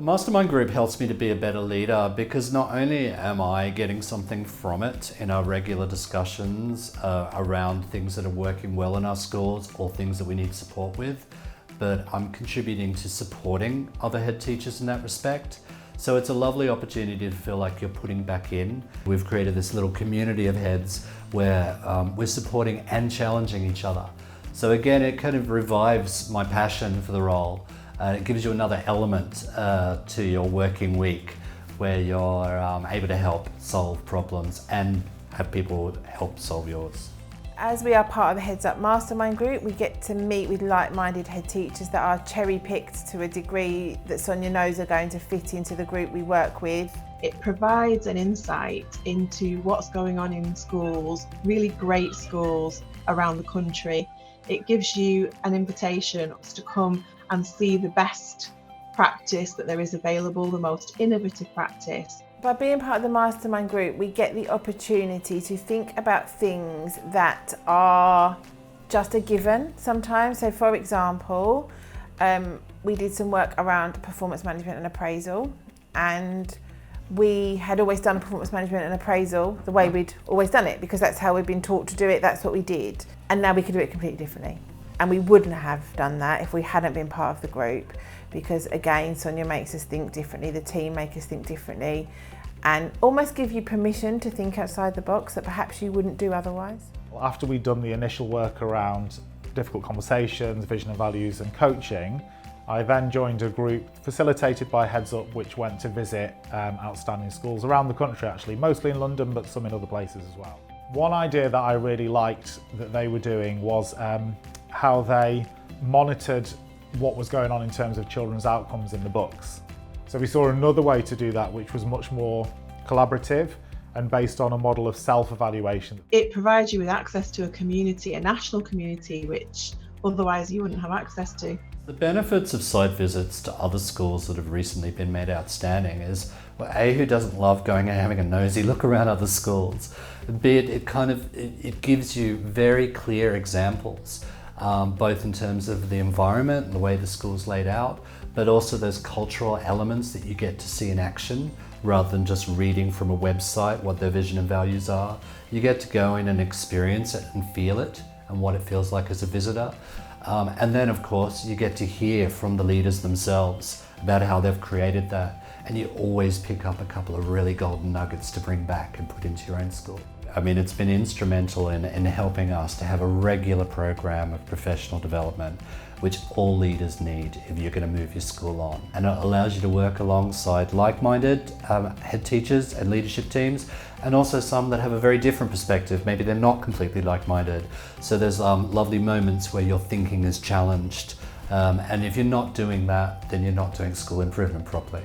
The Mastermind group helps me to be a better leader because not only am I getting something from it in our regular discussions around things that are working well in our schools or things that we need support with, but I'm contributing to supporting other head teachers in that respect. So it's a lovely opportunity to feel like you're putting back in. We've created this little community of heads where we're supporting and challenging each other. So again, it kind of revives my passion for the role. It gives you another element to your working week where you're able to help solve problems and have people help solve yours. As we are part of the Heads Up Mastermind group, we get to meet with like-minded head teachers that are cherry-picked to a degree that Sonia knows are going to fit into the group we work with. It provides an insight into what's going on in schools, really great schools around the country. It gives you an invitation to come and see the best practice that there is available, the most innovative practice. By being part of the Mastermind group, we get the opportunity to think about things that are just a given sometimes. So for example, we did some work around performance management and appraisal, and we had always done performance management and appraisal the way we'd always done it because that's how we'd been taught to do it, that's what we did. And now we could do it completely differently. And we wouldn't have done that if we hadn't been part of the group, because again, Sonia makes us think differently, the team make us think differently, and almost give you permission to think outside the box that perhaps you wouldn't do otherwise. Well, after we'd done the initial work around difficult conversations, vision and values and coaching, I then joined a group facilitated by Heads Up, which went to visit outstanding schools around the country actually, mostly in London but some in other places as well. One idea that I really liked that they were doing was how they monitored what was going on in terms of children's outcomes in the books. So we saw another way to do that, which was much more collaborative and based on a model of self-evaluation. It provides you with access to a community, a national community, which otherwise you wouldn't have access to. The benefits of site visits to other schools that have recently been made outstanding is, well, A, who doesn't love going and having a nosy look around other schools? B, it gives you very clear examples, both in terms of the environment and the way the school's laid out, but also those cultural elements that you get to see in action rather than just reading from a website what their vision and values are. You get to go in and experience it and feel it and what it feels like as a visitor. And then of course you get to hear from the leaders themselves about how they've created that, and you always pick up a couple of really golden nuggets to bring back and put into your own school. I mean, it's been instrumental in helping us to have a regular program of professional development, which all leaders need if you're going to move your school on. And it allows you to work alongside like-minded head teachers and leadership teams, and also some that have a very different perspective. Maybe they're not completely like-minded. So there's lovely moments where your thinking is challenged. And if you're not doing that, then you're not doing school improvement properly.